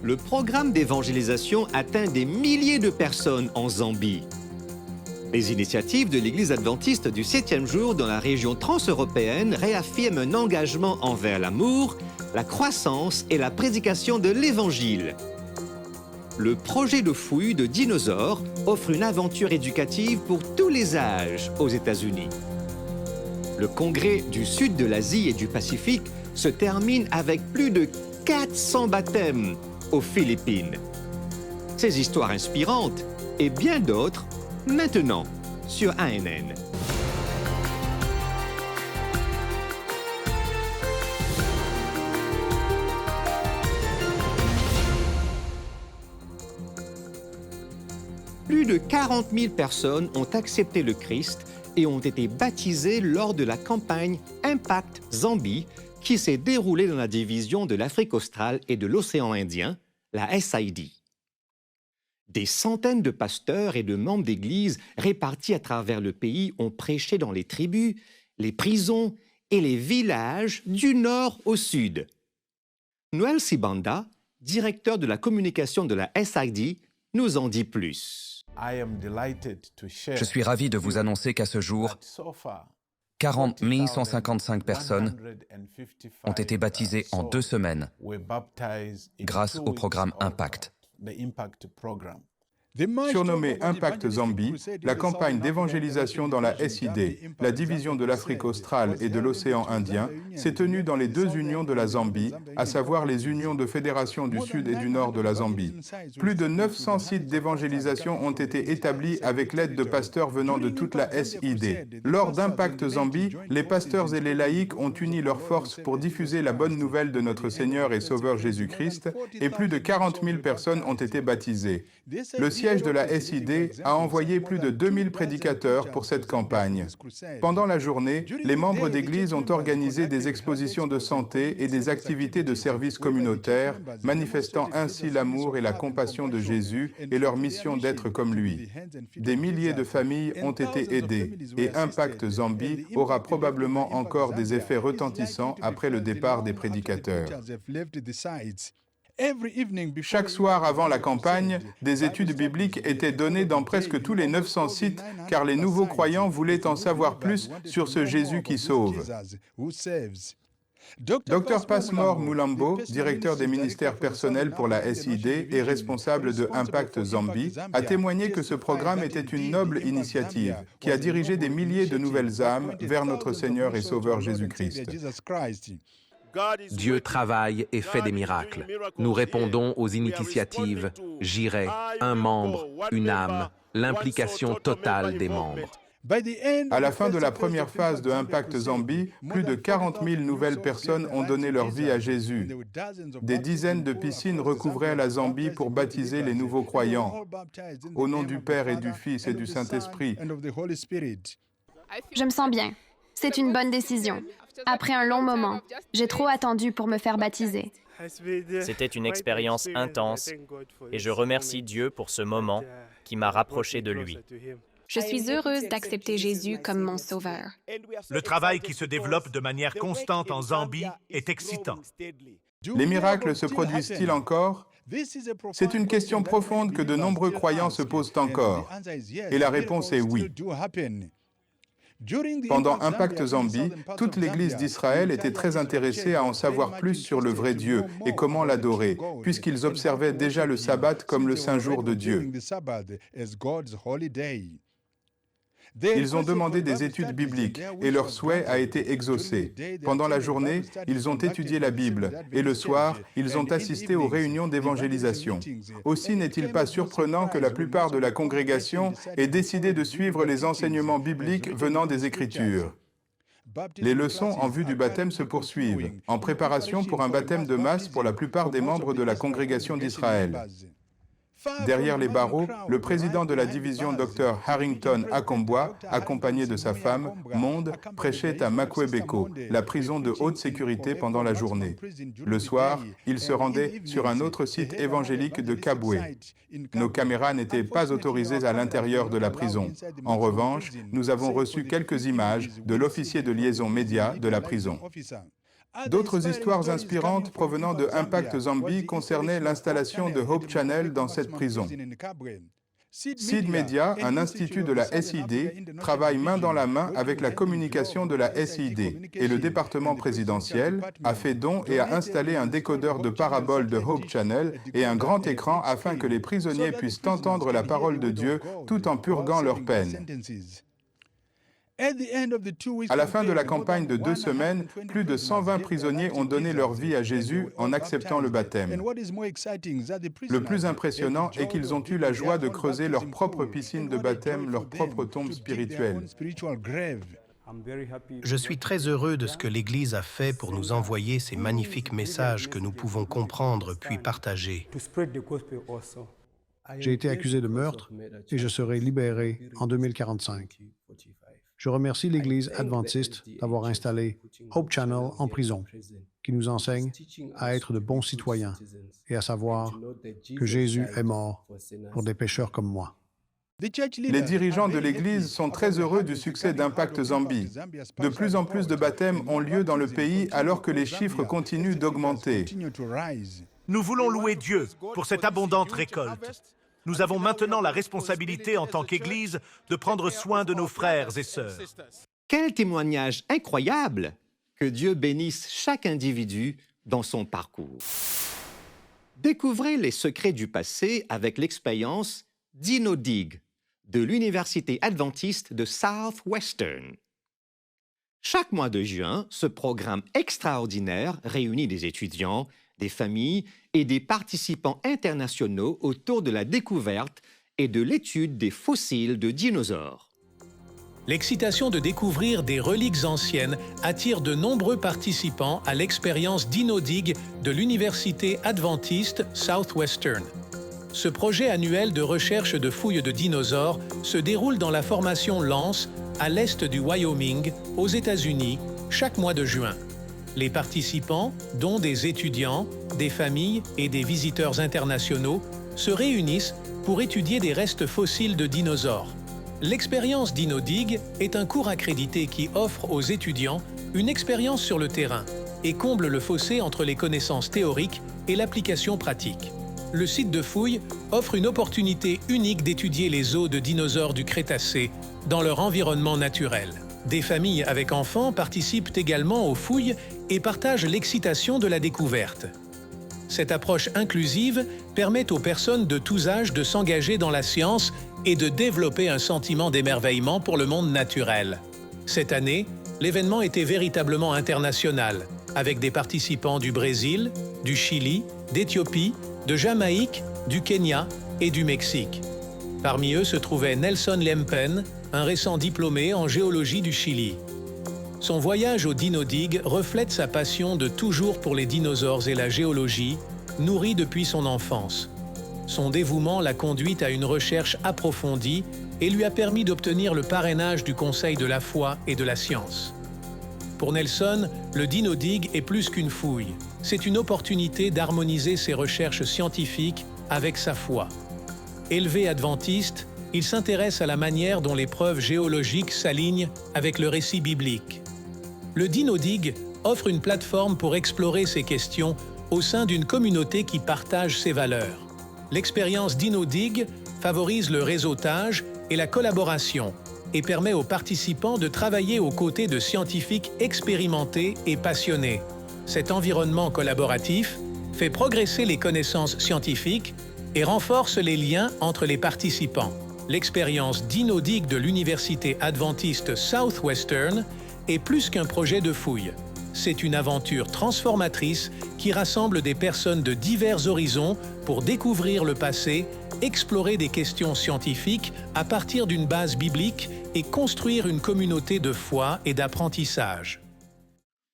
Le programme d'évangélisation atteint des milliers de personnes en Zambie. Les initiatives de l'Église adventiste du 7e jour dans la région transeuropéenne réaffirment un engagement envers l'amour, la croissance et la prédication de l'Évangile. Le projet de fouille de dinosaures offre une aventure éducative pour tous les âges aux États-Unis. Le congrès du sud de l'Asie et du Pacifique se termine avec plus de 400 baptêmes aux Philippines. Ces histoires inspirantes et bien d'autres maintenant sur ANN. Plus de 40 000 personnes ont accepté le Christ et ont été baptisées lors de la campagne Impact Zambie qui s'est déroulée dans la division de l'Afrique australe et de l'océan Indien, la SID. Des centaines de pasteurs et de membres d'Église répartis à travers le pays ont prêché dans les tribus, les prisons et les villages du nord au sud. Noël Sibanda, directeur de la communication de la SID, nous en dit plus. Je suis ravi de vous annoncer qu'à ce jour, 40 155 personnes ont été baptisées en 2 semaines grâce au programme Impact. Surnommée Impact Zambie, la campagne d'évangélisation dans la SID, la division de l'Afrique australe et de l'océan Indien, s'est tenue dans les 2 unions de la Zambie, à savoir les unions de fédération du sud et du nord de la Zambie. Plus de 900 sites d'évangélisation ont été établis avec l'aide de pasteurs venant de toute la SID. Lors d'Impact Zambie, les pasteurs et les laïcs ont uni leurs forces pour diffuser la bonne nouvelle de notre Seigneur et Sauveur Jésus-Christ, et plus de 40 000 personnes ont été baptisées. Le siège de la SID a envoyé plus de 2000 prédicateurs pour cette campagne. Pendant la journée, les membres d'Église ont organisé des expositions de santé et des activités de service communautaire, manifestant ainsi l'amour et la compassion de Jésus et leur mission d'être comme lui. Des milliers de familles ont été aidées et Impact Zambie aura probablement encore des effets retentissants après le départ des prédicateurs. Chaque soir avant la campagne, des études bibliques étaient données dans presque tous les 900 sites car les nouveaux croyants voulaient en savoir plus sur ce Jésus qui sauve. Dr Passmore Mulambo, directeur des ministères personnels pour la SID et responsable de Impact Zambie, a témoigné que ce programme était une noble initiative qui a dirigé des milliers de nouvelles âmes vers notre Seigneur et Sauveur Jésus-Christ. Dieu travaille et fait des miracles. Nous répondons aux initiatives « J'irai »,« un membre »,« une âme », l'implication totale des membres. À la fin de la première phase de Impact Zambie, plus de 40 000 nouvelles personnes ont donné leur vie à Jésus. Des dizaines de piscines recouvraient la Zambie pour baptiser les nouveaux croyants. Au nom du Père et du Fils et du Saint-Esprit. Je me sens bien. C'est une bonne décision. Après un long moment, j'ai trop attendu pour me faire baptiser. C'était une expérience intense et je remercie Dieu pour ce moment qui m'a rapproché de lui. Je suis heureuse d'accepter Jésus comme mon sauveur. Le travail qui se développe de manière constante en Zambie est excitant. Les miracles se produisent-ils encore? C'est une question profonde que de nombreux croyants se posent encore. Et la réponse est oui. Pendant Impact Zambie, toute l'Église d'Israël était très intéressée à en savoir plus sur le vrai Dieu et comment l'adorer, puisqu'ils observaient déjà le sabbat comme le saint jour de Dieu. Ils ont demandé des études bibliques et leur souhait a été exaucé. Pendant la journée, ils ont étudié la Bible et le soir, ils ont assisté aux réunions d'évangélisation. Aussi n'est-il pas surprenant que la plupart de la congrégation ait décidé de suivre les enseignements bibliques venant des Écritures. Les leçons en vue du baptême se poursuivent, en préparation pour un baptême de masse pour la plupart des membres de la congrégation d'Israël. Derrière les barreaux, le président de la division Dr Harrington Akombwa, accompagné de sa femme, Monde, prêchait à Makwebeko, la prison de haute sécurité pendant la journée. Le soir, il se rendait sur un autre site évangélique de Kabwe. Nos caméras n'étaient pas autorisées à l'intérieur de la prison. En revanche, nous avons reçu quelques images de l'officier de liaison média de la prison. D'autres histoires inspirantes provenant de Impact Zambie concernaient l'installation de Hope Channel dans cette prison. Seed Media, un institut de la SID, travaille main dans la main avec la communication de la SID et le département présidentiel a fait don et a installé un décodeur de parabole de Hope Channel et un grand écran afin que les prisonniers puissent entendre la parole de Dieu tout en purguant leur peine. À la fin de la campagne de 2 semaines, plus de 120 prisonniers ont donné leur vie à Jésus en acceptant le baptême. Le plus impressionnant est qu'ils ont eu la joie de creuser leur propre piscine de baptême, leur propre tombe spirituelle. Je suis très heureux de ce que l'Église a fait pour nous envoyer ces magnifiques messages que nous pouvons comprendre puis partager. J'ai été accusé de meurtre et je serai libéré en 2045. Je remercie l'Église adventiste d'avoir installé Hope Channel en prison, qui nous enseigne à être de bons citoyens et à savoir que Jésus est mort pour des pécheurs comme moi. Les dirigeants de l'Église sont très heureux du succès d'Impact Zambie. De plus en plus de baptêmes ont lieu dans le pays alors que les chiffres continuent d'augmenter. Nous voulons louer Dieu pour cette abondante récolte. Nous avons maintenant la responsabilité en tant qu'Église de prendre soin de nos frères et sœurs. Quel témoignage incroyable! Que Dieu bénisse chaque individu dans son parcours. Découvrez les secrets du passé avec l'expérience Dino Dig de l'Université adventiste de Southwestern. Chaque mois de juin, ce programme extraordinaire réunit des étudiants, des familles et des participants internationaux autour de la découverte et de l'étude des fossiles de dinosaures. L'excitation de découvrir des reliques anciennes attire de nombreux participants à l'expérience Dino Dig de l'Université adventiste Southwestern. Ce projet annuel de recherche de fouilles de dinosaures se déroule dans la formation Lance, à l'est du Wyoming, aux États-Unis, chaque mois de juin. Les participants, dont des étudiants, des familles et des visiteurs internationaux, se réunissent pour étudier des restes fossiles de dinosaures. L'expérience Dino Dig est un cours accrédité qui offre aux étudiants une expérience sur le terrain et comble le fossé entre les connaissances théoriques et l'application pratique. Le site de fouilles offre une opportunité unique d'étudier les os de dinosaures du Crétacé dans leur environnement naturel. Des familles avec enfants participent également aux fouilles et partagent l'excitation de la découverte. Cette approche inclusive permet aux personnes de tous âges de s'engager dans la science et de développer un sentiment d'émerveillement pour le monde naturel. Cette année, l'événement était véritablement international, avec des participants du Brésil, du Chili, d'Éthiopie, de Jamaïque, du Kenya et du Mexique. Parmi eux se trouvait Nelson Lempen, un récent diplômé en géologie du Chili. Son voyage au Dino Dig reflète sa passion de toujours pour les dinosaures et la géologie, nourrie depuis son enfance. Son dévouement l'a conduite à une recherche approfondie et lui a permis d'obtenir le parrainage du Conseil de la foi et de la science. Pour Nelson, le Dino Dig est plus qu'une fouille. C'est une opportunité d'harmoniser ses recherches scientifiques avec sa foi. Élevé adventiste, il s'intéresse à la manière dont les preuves géologiques s'alignent avec le récit biblique. Le Dino Dig offre une plateforme pour explorer ces questions au sein d'une communauté qui partage ses valeurs. L'expérience Dino Dig favorise le réseautage et la collaboration et permet aux participants de travailler aux côtés de scientifiques expérimentés et passionnés. Cet environnement collaboratif fait progresser les connaissances scientifiques et renforce les liens entre les participants. L'expérience Dino Dig de l'Université adventiste Southwestern est plus qu'un projet de fouille. C'est une aventure transformatrice qui rassemble des personnes de divers horizons pour découvrir le passé, explorer des questions scientifiques à partir d'une base biblique et construire une communauté de foi et d'apprentissage.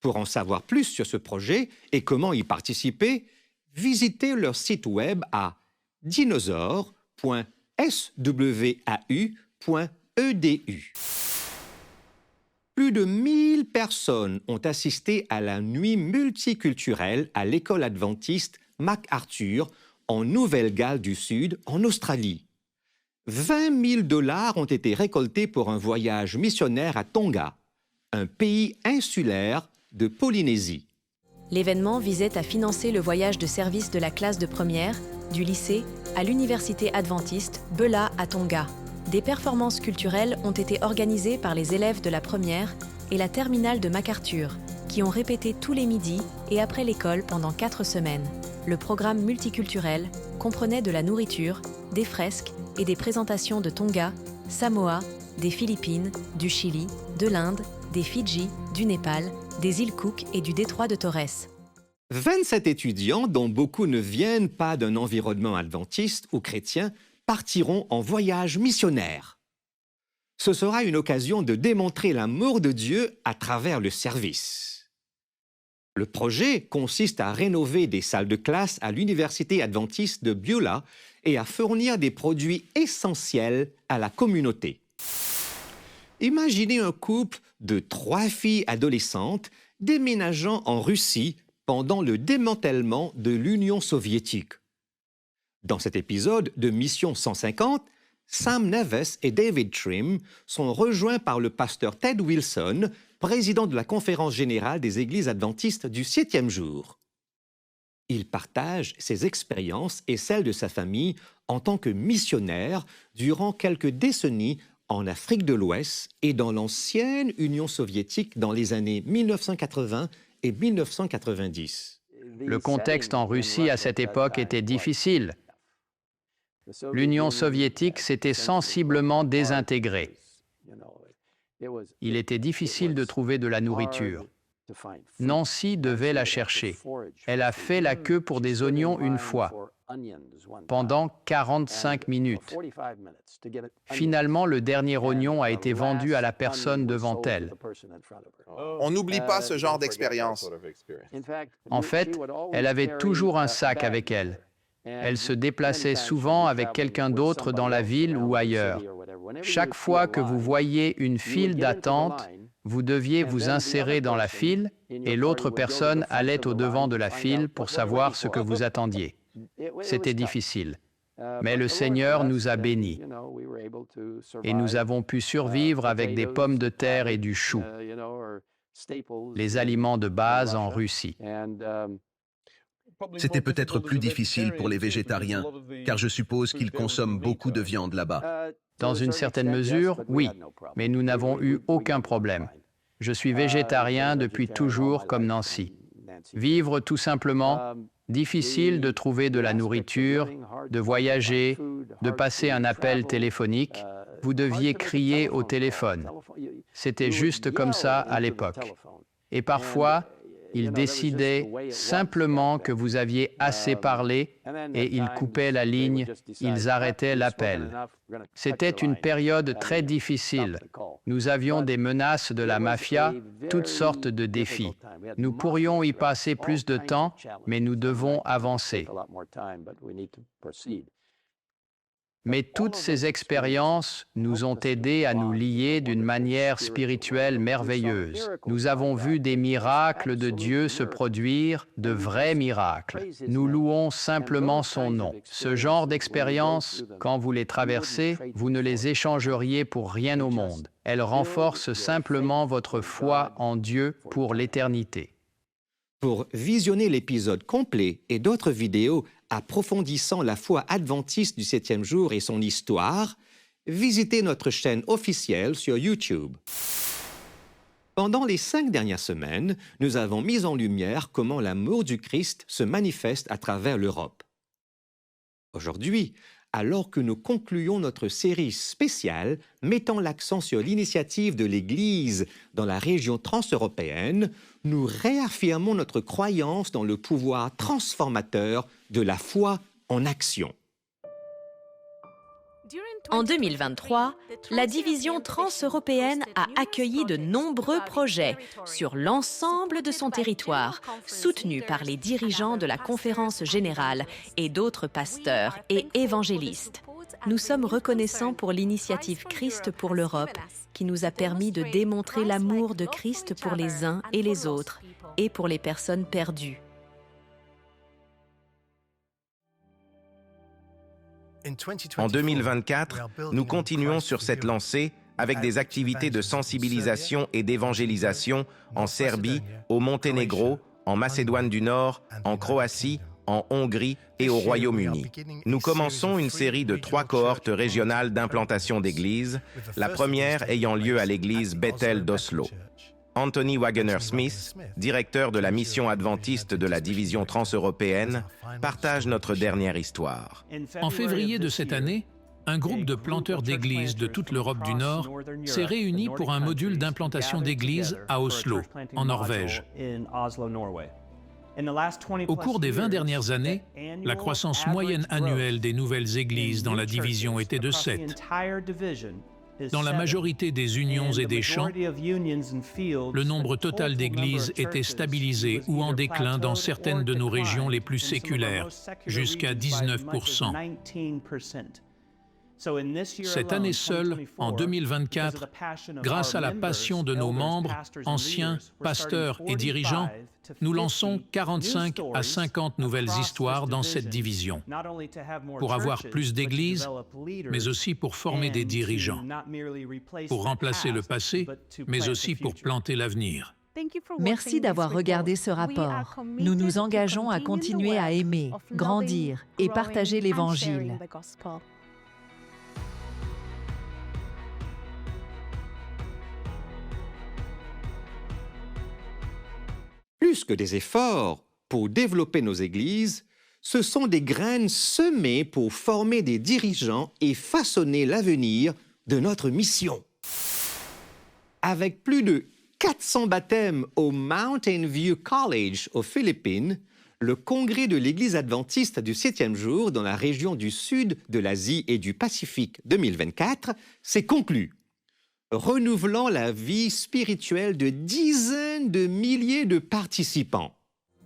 Pour en savoir plus sur ce projet et comment y participer, visitez leur site web à dinosaures.swau.edu. Plus de 1000 personnes ont assisté à la nuit multiculturelle à l'école adventiste MacArthur en Nouvelle-Galles du Sud, en Australie. 20 000 $ ont été récoltés pour un voyage missionnaire à Tonga, un pays insulaire de Polynésie. L'événement visait à financer le voyage de service de la classe de première, du lycée, à l'université adventiste Beulah à Tonga. Des performances culturelles ont été organisées par les élèves de la première et la terminale de MacArthur, qui ont répété tous les midis et après l'école pendant 4 semaines. Le programme multiculturel comprenait de la nourriture, des fresques et des présentations de Tonga, Samoa, des Philippines, du Chili, de l'Inde, des Fidji, du Népal, des îles Cook et du détroit de Torres. 27 étudiants, dont beaucoup ne viennent pas d'un environnement adventiste ou chrétien, partiront en voyage missionnaire. Ce sera une occasion de démontrer l'amour de Dieu à travers le service. Le projet consiste à rénover des salles de classe à l'université adventiste de Beulah et à fournir des produits essentiels à la communauté. Imaginez un couple de 3 filles adolescentes déménageant en Russie pendant le démantèlement de l'Union soviétique. Dans cet épisode de Mission 150, Sam Neves et David Trim sont rejoints par le pasteur Ted Wilson, président de la Conférence générale des Églises adventistes du 7e jour. Il partage ses expériences et celles de sa famille en tant que missionnaire durant quelques décennies en Afrique de l'Ouest et dans l'ancienne Union soviétique dans les années 1980 et 1990. Le contexte en Russie à cette époque était difficile. L'Union soviétique s'était sensiblement désintégrée. Il était difficile de trouver de la nourriture. Nancy devait la chercher. Elle a fait la queue pour des oignons une fois, pendant 45 minutes. Finalement, le dernier oignon a été vendu à la personne devant elle. On n'oublie pas ce genre d'expérience. En fait, elle avait toujours un sac avec elle. Elle se déplaçait souvent avec quelqu'un d'autre dans la ville ou ailleurs. Chaque fois que vous voyiez une file d'attente, vous deviez vous insérer dans la file et l'autre personne allait au devant de la file pour savoir ce que vous attendiez. C'était difficile, mais le Seigneur nous a bénis et nous avons pu survivre avec des pommes de terre et du chou, les aliments de base en Russie. C'était peut-être plus difficile pour les végétariens, car je suppose qu'ils consomment beaucoup de viande là-bas. Dans une certaine mesure, oui, mais nous n'avons eu aucun problème. Je suis végétarien depuis toujours comme Nancy. Vivre tout simplement, difficile de trouver de la nourriture, de voyager, de passer un appel téléphonique. Vous deviez crier au téléphone. C'était juste comme ça à l'époque. Et parfois, ils décidaient simplement que vous aviez assez parlé et ils coupaient la ligne, ils arrêtaient l'appel. C'était une période très difficile. Nous avions des menaces de la mafia, toutes sortes de défis. Nous pourrions y passer plus de temps, mais nous devons avancer. Mais toutes ces expériences nous ont aidés à nous lier d'une manière spirituelle merveilleuse. Nous avons vu des miracles de Dieu se produire, de vrais miracles. Nous louons simplement son nom. Ce genre d'expériences, quand vous les traversez, vous ne les échangeriez pour rien au monde. Elles renforcent simplement votre foi en Dieu pour l'éternité. Pour visionner l'épisode complet et d'autres vidéos approfondissant la foi adventiste du 7e jour et son histoire, visitez notre chaîne officielle sur YouTube. Pendant les 5 dernières semaines, nous avons mis en lumière comment l'amour du Christ se manifeste à travers l'Europe. Aujourd'hui, alors que nous concluons notre série spéciale mettant l'accent sur l'initiative de l'Église dans la région transeuropéenne, nous réaffirmons notre croyance dans le pouvoir transformateur de la foi en action. En 2023, la division transeuropéenne a accueilli de nombreux projets sur l'ensemble de son territoire, soutenus par les dirigeants de la Conférence générale et d'autres pasteurs et évangélistes. Nous sommes reconnaissants pour l'initiative Christ pour l'Europe, qui nous a permis de démontrer l'amour de Christ pour les uns et les autres, et pour les personnes perdues. En 2024, nous continuons sur cette lancée avec des activités de sensibilisation et d'évangélisation en Serbie, au Monténégro, en Macédoine du Nord, en Croatie, en Hongrie et au Royaume-Uni. Nous commençons une série de 3 cohortes régionales d'implantation d'églises, la première ayant lieu à l'église Bethel d'Oslo. Anthony Wagener-Smith, directeur de la mission adventiste de la division transeuropéenne, partage notre dernière histoire. En février de cette année, un groupe de planteurs d'églises de toute l'Europe du Nord s'est réuni pour un module d'implantation d'églises à Oslo, en Norvège. Au cours des 20 dernières années, la croissance moyenne annuelle des nouvelles églises dans la division était de 7. Dans la majorité des unions et des champs, le nombre total d'églises était stabilisé ou en déclin dans certaines de nos régions les plus séculaires, jusqu'à 19%. Cette année seule, en 2024, grâce à la passion de nos membres, anciens, pasteurs et dirigeants, nous lançons 45 à 50 nouvelles histoires dans cette division, pour avoir plus d'églises, mais aussi pour former des dirigeants, pour remplacer le passé, mais aussi pour planter l'avenir. Merci d'avoir regardé ce rapport. Nous nous engageons à continuer à aimer, grandir et partager l'Évangile. Plus que des efforts pour développer nos églises, ce sont des graines semées pour former des dirigeants et façonner l'avenir de notre mission. Avec plus de 400 baptêmes au Mountain View College aux Philippines, le congrès de l'Église adventiste du 7e jour dans la région du sud de l'Asie et du Pacifique 2024 s'est conclu, renouvelant la vie spirituelle de dizaines de milliers de participants.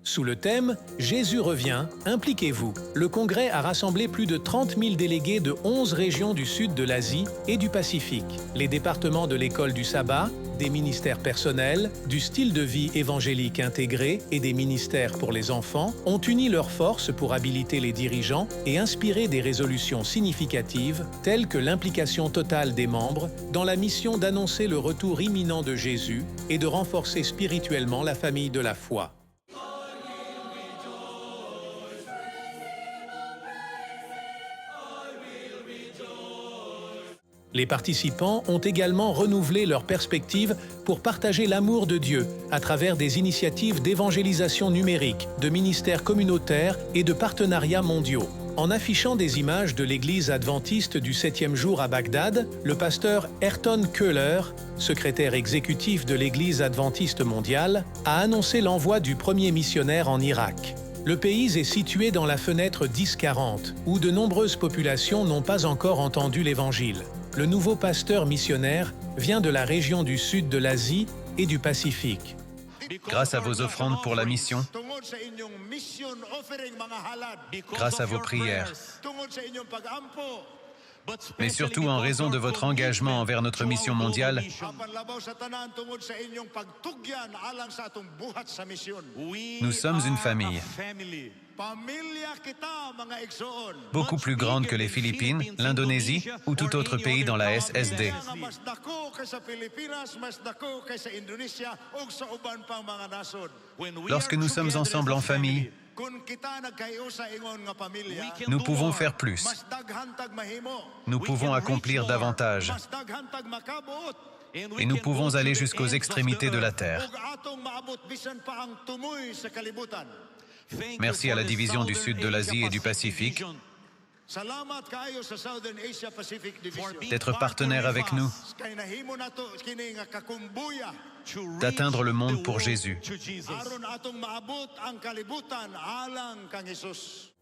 Sous le thème « Jésus revient, impliquez-vous », le Congrès a rassemblé plus de 30 000 délégués de 11 régions du sud de l'Asie et du Pacifique. Les départements de l'école du sabbat, des ministères personnels, du style de vie évangélique intégré et des ministères pour les enfants ont uni leurs forces pour habiliter les dirigeants et inspirer des résolutions significatives telles que l'implication totale des membres dans la mission d'annoncer le retour imminent de Jésus et de renforcer spirituellement la famille de la foi. Les participants ont également renouvelé leurs perspectives pour partager l'amour de Dieu à travers des initiatives d'évangélisation numérique, de ministères communautaires et de partenariats mondiaux. En affichant des images de l'église adventiste du 7e jour à Bagdad, le pasteur Ayrton Köhler, secrétaire exécutif de l'église adventiste mondiale, a annoncé l'envoi du premier missionnaire en Irak. Le pays est situé dans la fenêtre 10-40, où de nombreuses populations n'ont pas encore entendu l'Évangile. Le nouveau pasteur missionnaire vient de la région du sud de l'Asie et du Pacifique. Grâce à vos offrandes pour la mission, grâce à vos prières, mais surtout en raison de votre engagement envers notre mission mondiale, nous sommes une famille. Beaucoup plus grande que les Philippines, l'Indonésie ou tout autre pays dans la SSD. Lorsque nous sommes ensemble en famille, nous pouvons faire plus. Nous pouvons accomplir davantage. Et nous pouvons aller jusqu'aux extrémités de la terre. Merci à la division du Sud de l'Asie et du Pacifique d'être partenaire avec nous, d'atteindre le monde pour Jésus.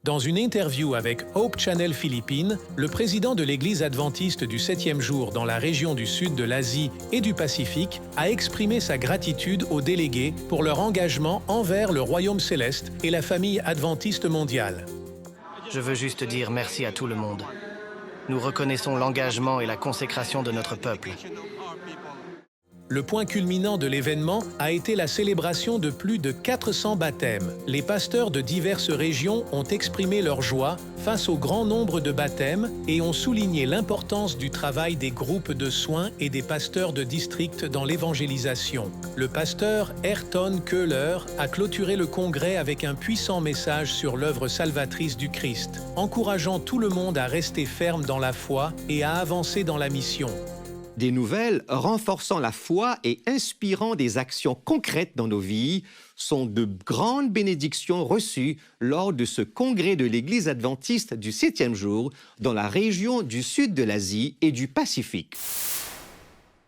Dans une interview avec Hope Channel Philippines, le président de l'Église adventiste du 7e jour dans la région du sud de l'Asie et du Pacifique a exprimé sa gratitude aux délégués pour leur engagement envers le royaume céleste et la famille adventiste mondiale. Je veux juste dire merci à tout le monde. Nous reconnaissons l'engagement et la consécration de notre peuple. Le point culminant de l'événement a été la célébration de plus de 400 baptêmes. Les pasteurs de diverses régions ont exprimé leur joie face au grand nombre de baptêmes et ont souligné l'importance du travail des groupes de soins et des pasteurs de district dans l'évangélisation. Le pasteur Ayrton Köhler a clôturé le congrès avec un puissant message sur l'œuvre salvatrice du Christ, encourageant tout le monde à rester ferme dans la foi et à avancer dans la mission. Des nouvelles renforçant la foi et inspirant des actions concrètes dans nos vies sont de grandes bénédictions reçues lors de ce congrès de l'Église adventiste du 7e jour dans la région du sud de l'Asie et du Pacifique.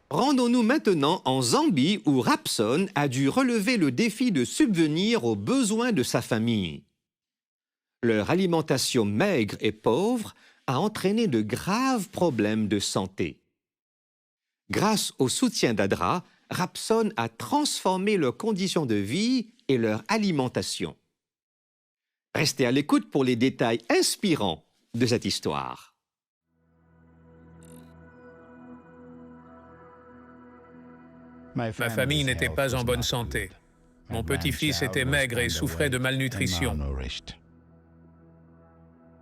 Rendons-nous maintenant en Zambie où Rapson a dû relever le défi de subvenir aux besoins de sa famille. Leur alimentation maigre et pauvre a entraîné de graves problèmes de santé. Grâce au soutien d'ADRA, Rapson a transformé leurs conditions de vie et leur alimentation. Restez à l'écoute pour les détails inspirants de cette histoire. Ma famille n'était pas en bonne santé. Mon petit-fils était maigre et souffrait de malnutrition.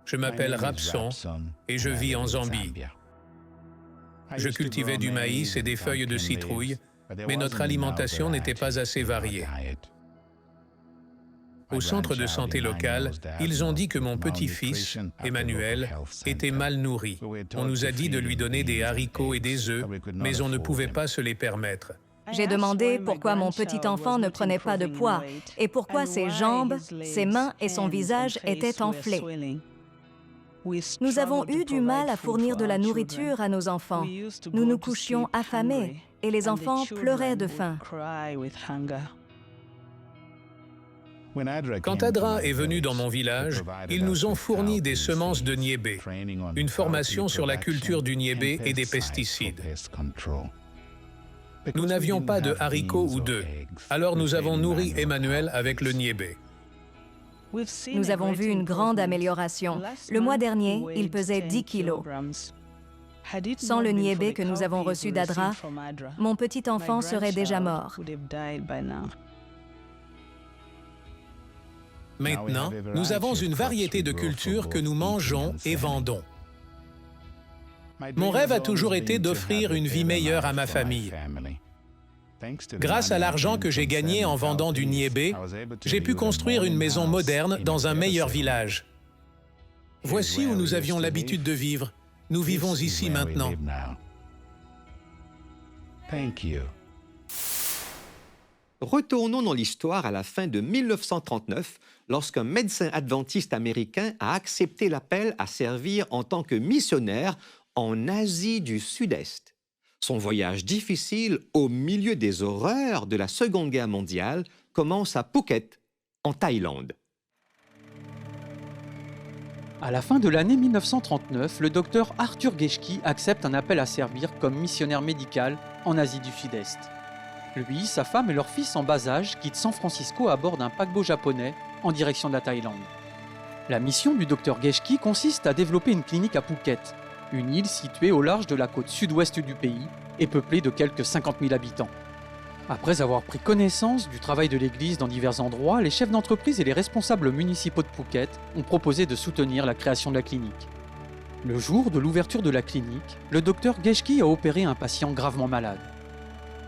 Je m'appelle Rapson et je vis en Zambie. Je cultivais du maïs et des feuilles de citrouille, mais notre alimentation n'était pas assez variée. Au centre de santé local, ils ont dit que mon petit-fils, Emmanuel, était mal nourri. On nous a dit de lui donner des haricots et des œufs, mais on ne pouvait pas se les permettre. J'ai demandé pourquoi mon petit enfant ne prenait pas de poids et pourquoi ses jambes, ses mains et son visage étaient enflés. Nous avons eu du mal à fournir de la nourriture à nos enfants. Nous nous couchions affamés et les enfants pleuraient de faim. Quand ADRA est venu dans mon village, ils nous ont fourni des semences de niébé, une formation sur la culture du niébé et des pesticides. Nous n'avions pas de haricots ou d'œufs, alors nous avons nourri Emmanuel avec le niébé. Nous avons vu une grande amélioration. Le mois dernier, il pesait 10 kilos. Sans le niébé que nous avons reçu d'ADRA, mon petit enfant serait déjà mort. Maintenant, nous avons une variété de cultures que nous mangeons et vendons. Mon rêve a toujours été d'offrir une vie meilleure à ma famille. Grâce à l'argent que j'ai gagné en vendant du niébé, j'ai pu construire une maison moderne dans un meilleur village. Voici où nous avions l'habitude de vivre. Nous vivons ici maintenant. Retournons dans l'histoire à la fin de 1939, lorsqu'un médecin adventiste américain a accepté l'appel à servir en tant que missionnaire en Asie du Sud-Est. Son voyage difficile au milieu des horreurs de la Seconde Guerre mondiale commence à Phuket, en Thaïlande. À la fin de l'année 1939, le docteur Arthur Geschke accepte un appel à servir comme missionnaire médical en Asie du Sud-Est. Lui, sa femme et leur fils en bas âge quittent San Francisco à bord d'un paquebot japonais en direction de la Thaïlande. La mission du docteur Geschke consiste à développer une clinique à Phuket, une île située au large de la côte sud-ouest du pays et peuplée de quelques 50 000 habitants. Après avoir pris connaissance du travail de l'Église dans divers endroits, les chefs d'entreprise et les responsables municipaux de Phuket ont proposé de soutenir la création de la clinique. Le jour de l'ouverture de la clinique, le docteur Geschke a opéré un patient gravement malade.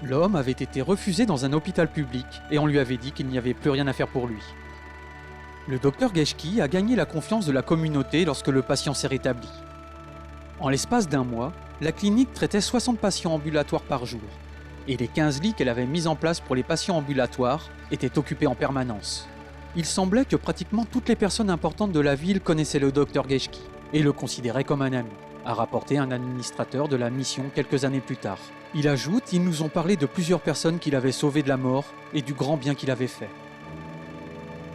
L'homme avait été refusé dans un hôpital public et on lui avait dit qu'il n'y avait plus rien à faire pour lui. Le docteur Geschke a gagné la confiance de la communauté lorsque le patient s'est rétabli. En l'espace d'un mois, la clinique traitait 60 patients ambulatoires par jour, et les 15 lits qu'elle avait mis en place pour les patients ambulatoires étaient occupés en permanence. Il semblait que pratiquement toutes les personnes importantes de la ville connaissaient le docteur Geschke et le considéraient comme un ami, a rapporté un administrateur de la mission quelques années plus tard. Il ajoute, ils nous ont parlé de plusieurs personnes qu'il avait sauvées de la mort et du grand bien qu'il avait fait.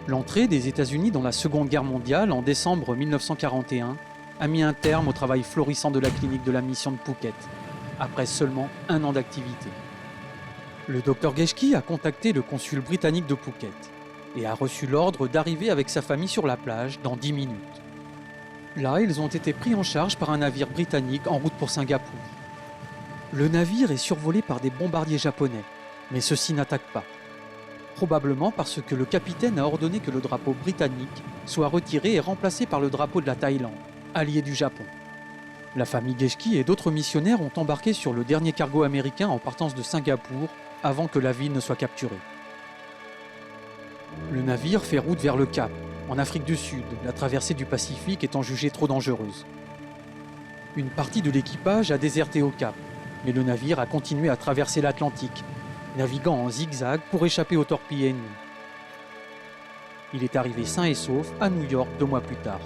L'entrée des États-Unis dans la Seconde Guerre mondiale en décembre 1941 a mis un terme au travail florissant de la clinique de la mission de Phuket, après seulement 1 an d'activité. Le docteur Geschke a contacté le consul britannique de Phuket et a reçu l'ordre d'arriver avec sa famille sur la plage dans 10 minutes. Là, ils ont été pris en charge par un navire britannique en route pour Singapour. Le navire est survolé par des bombardiers japonais, mais ceux-ci n'attaquent pas. Probablement parce que le capitaine a ordonné que le drapeau britannique soit retiré et remplacé par le drapeau de la Thaïlande, allié du Japon. La famille Geschke et d'autres missionnaires ont embarqué sur le dernier cargo américain en partance de Singapour avant que la ville ne soit capturée. Le navire fait route vers le Cap, en Afrique du Sud, la traversée du Pacifique étant jugée trop dangereuse. Une partie de l'équipage a déserté au Cap, mais le navire a continué à traverser l'Atlantique, naviguant en zigzag pour échapper aux torpilles ennemies. Il est arrivé sain et sauf à New York 2 mois plus tard.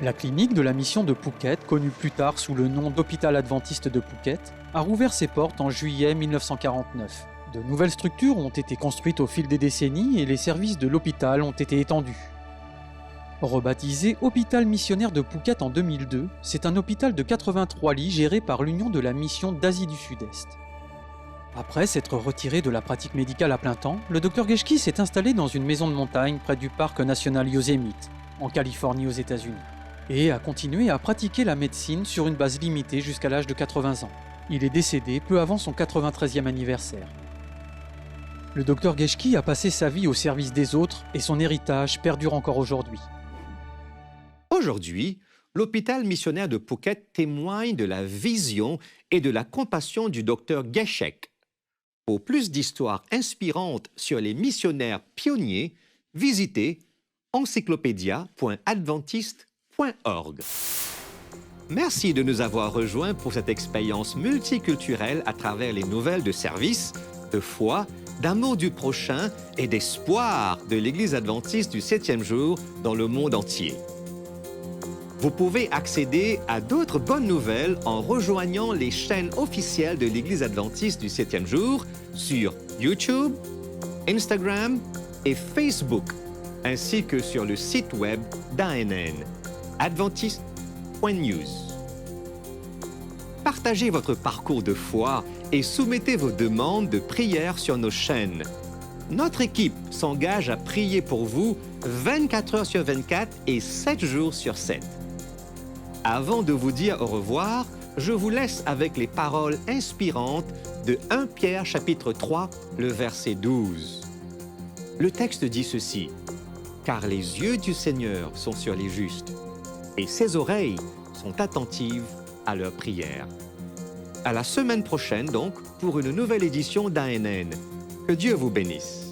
La clinique de la mission de Phuket, connue plus tard sous le nom d'Hôpital Adventiste de Phuket, a rouvert ses portes en juillet 1949. De nouvelles structures ont été construites au fil des décennies et les services de l'hôpital ont été étendus. Rebaptisé Hôpital missionnaire de Phuket en 2002, c'est un hôpital de 83 lits géré par l'Union de la mission d'Asie du Sud-Est. Après s'être retiré de la pratique médicale à plein temps, le Dr Geschke s'est installé dans une maison de montagne près du parc national Yosemite, en Californie aux États-Unis, et a continué à pratiquer la médecine sur une base limitée jusqu'à l'âge de 80 ans. Il est décédé peu avant son 93e anniversaire. Le Dr Geschke a passé sa vie au service des autres et son héritage perdure encore aujourd'hui. Aujourd'hui, l'hôpital missionnaire de Phuket témoigne de la vision et de la compassion du Dr Geschke. Pour plus d'histoires inspirantes sur les missionnaires pionniers, visitez encyclopédia.adventiste.org. Merci de nous avoir rejoints pour cette expérience multiculturelle à travers les nouvelles de service, de foi, d'amour du prochain et d'espoir de l'Église adventiste du 7e jour dans le monde entier. Vous pouvez accéder à d'autres bonnes nouvelles en rejoignant les chaînes officielles de l'Église adventiste du 7e jour sur YouTube, Instagram et Facebook, ainsi que sur le site web d'ANN, adventiste.news. Partagez votre parcours de foi et soumettez vos demandes de prière sur nos chaînes. Notre équipe s'engage à prier pour vous 24 heures sur 24 et 7 jours sur 7. Avant de vous dire au revoir, je vous laisse avec les paroles inspirantes de 1 Pierre chapitre 3, le verset 12. Le texte dit ceci: « Car les yeux du Seigneur sont sur les justes, et ses oreilles sont attentives à leurs prières. » À la semaine prochaine donc, pour une nouvelle édition d'ANN. Que Dieu vous bénisse.